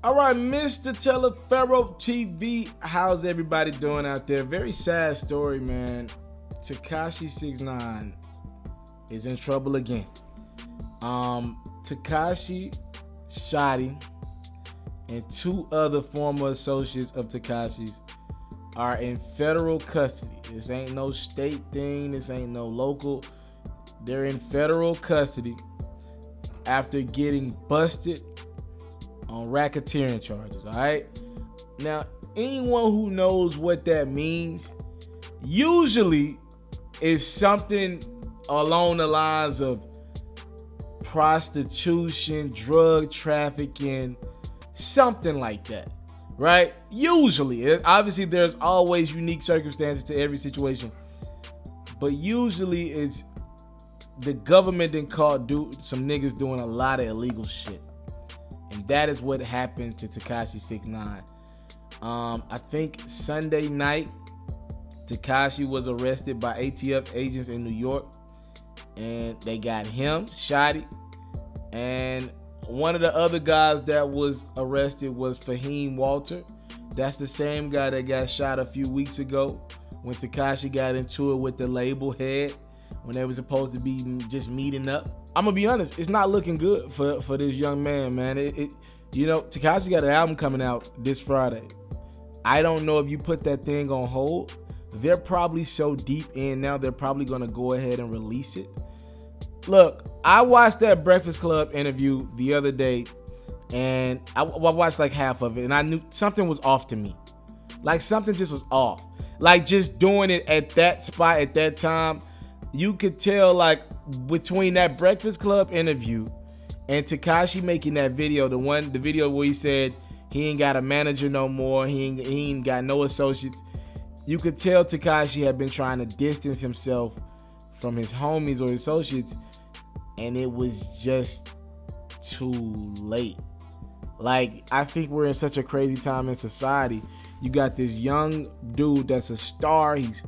All right, Mr. TALIAFERRO TV, how's everybody doing out there? Very sad story, man. Tekashi 6ix 9ine is in trouble again. Tekashi, Shotty, and two other former associates of Tekashi's are in federal custody. This ain't no state thing. This ain't no local. They're in federal custody after getting busted on racketeering charges, all right? Now, anyone who knows what that means, usually it's something along the lines of prostitution, drug trafficking, something like that, right? Usually. Obviously, there's always unique circumstances to every situation, but usually it's the government then caught some niggas doing a lot of illegal shit. And that is what happened to Tekashi 6ix 9ine. I think Sunday night, Tekashi was arrested by ATF agents in New York. And they got him, Shotty. And one of the other guys that was arrested was Fahim Walter. That's the same guy that got shot a few weeks ago when Tekashi got into it with the label head when they were supposed to be just meeting up. I'm gonna be honest, it's not looking good for this young man, man. Tekashi got an album coming out this Friday. I don't know if you put that thing on hold. They're probably so deep in now, they're probably gonna go ahead and release it. Look, I watched that Breakfast Club interview the other day, and I watched like half of it, and I knew something was off to me. Like something just was off. Like just doing it at that spot at that time, you could tell like between that Breakfast Club interview and Tekashi making that video, the video where he said he ain't got a manager no more, he ain't got no associates. You could tell Tekashi had been trying to distance himself from his homies or associates, and it was just too late. Like, I think we're in such a crazy time in society. You got this young dude that's a star. He's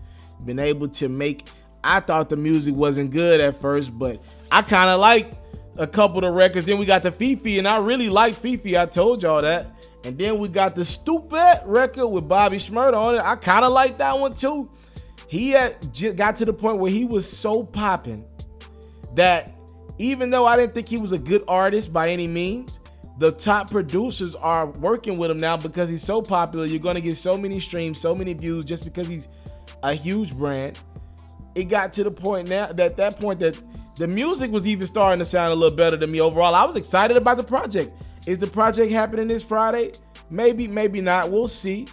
been able to make, I thought the music wasn't good at first, but I kind of liked a couple of the records. Then we got the Fifi, and I really liked Fifi. I told y'all that. And then we got the Stupid record with Bobby Shmurda on it. I kind of liked that one too. He had just got to the point where he was so popping that even though I didn't think he was a good artist by any means, the top producers are working with him now because he's so popular. You're going to get so many streams, so many views just because he's a huge brand. It got to the point now that the music was even starting to sound a little better to me overall. I was excited about the project. Is the project happening this Friday? Maybe, maybe not. We'll see.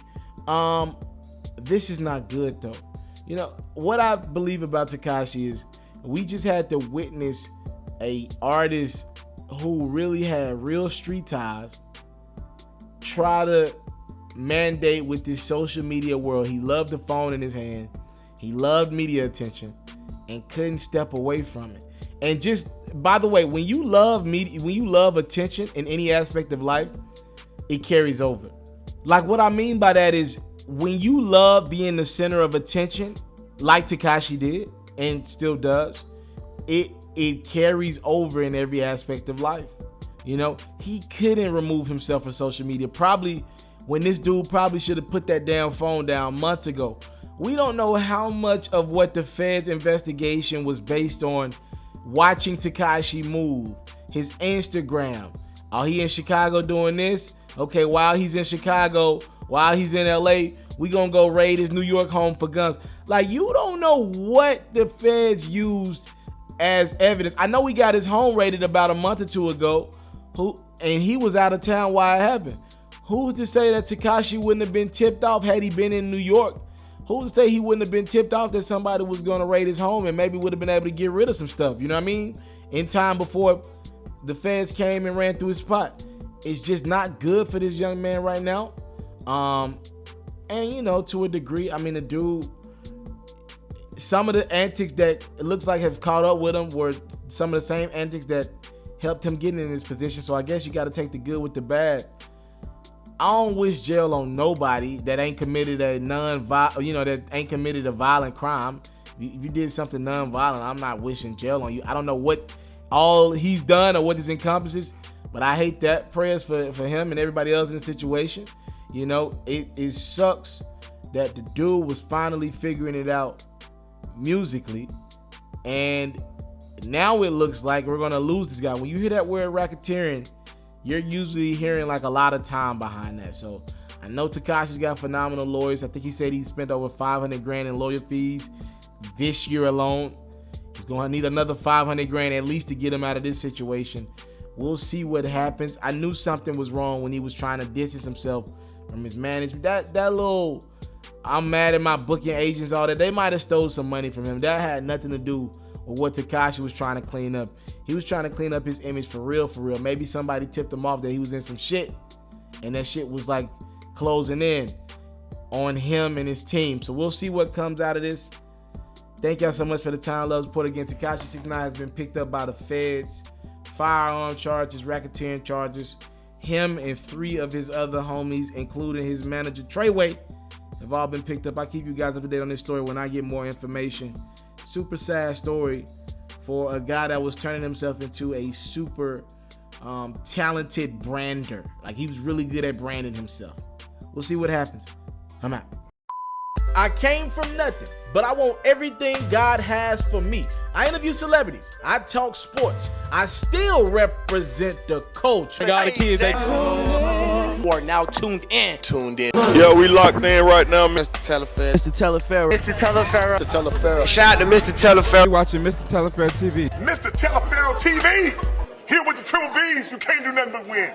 This is not good though. You know, what I believe about Tekashi is we just had to witness a artist who really had real street ties try to mandate with this social media world. He loved the phone in his hand. He loved media attention and couldn't step away from it. And just, by the way, when you love media, when you love attention in any aspect of life, it carries over. Like what I mean by that is when you love being the center of attention, like Tekashi did and still does, it carries over in every aspect of life. You know, he couldn't remove himself from social media. Probably when this dude probably should have put that damn phone down months ago. We don't know how much of what the FEDS investigation was based on watching Tekashi move, his Instagram. Oh, he in Chicago doing this? Okay, while he's in Chicago, while he's in LA, we gonna go raid his New York home for guns. Like, you don't know what the FEDS used as evidence. I know he got his home raided about a month or two ago, and he was out of town while it happened. Who's to say that Tekashi wouldn't have been tipped off had he been in New York? Who's to say he wouldn't have been tipped off that somebody was going to raid his home and maybe would have been able to get rid of some stuff, you know what I mean? In time before the feds came and ran through his spot. It's just not good for this young man right now. And, you know, to a degree, I mean, the dude, some of the antics that it looks like have caught up with him were some of the same antics that helped him get in this position. So I guess you got to take the good with the bad. I don't wish jail on nobody that ain't committed a that ain't committed a violent crime. If you did something non-violent, I'm not wishing jail on you. I don't know what all he's done or what this encompasses, But I hate that. Prayers for him and everybody else in the situation. You know, it sucks that the dude was finally figuring it out musically, and now it looks like we're gonna lose this guy. When you hear that word racketeering, you're usually hearing like a lot of time behind that. So I know Tekashi's got phenomenal lawyers. I think he said he spent over $500,000 in lawyer fees this year alone. He's gonna need another $500,000 at least to get him out of this situation. We'll see what happens. I knew something was wrong when he was trying to distance himself from his management. That little, I'm mad at my booking agents, all that, they might have stole some money from him. That had nothing to do with what Tekashi was trying to clean up. He was trying to clean up his image for real, for real. Maybe somebody tipped him off that he was in some shit, and that shit was like closing in on him and his team. So we'll see what comes out of this. Thank y'all so much for the time. Love support again. Tekashi 6ix 9ine has been picked up by the feds. Firearm charges, racketeering charges. Him and 3 of his other homies, including his manager Treyway, have all been picked up. I'll keep you guys up to date on this story when I get more information. Super sad story for a guy that was turning himself into a super talented brander. Like, he was really good at branding himself. We'll see what happens. I'm out. I came from nothing, but I want everything God has for me. I interview celebrities. I talk sports. I still represent the culture. I got the kids. They are now tuned in. Yeah, we locked in right now, Mr. Taliaferro. Mr. Taliaferro. Mr. Taliaferro. Mr. Taliaferro. Shout out to Mr. Taliaferro. You're watching Mr. Taliaferro TV. Mr. Taliaferro TV. Here with the triple B's. You can't do nothing but win.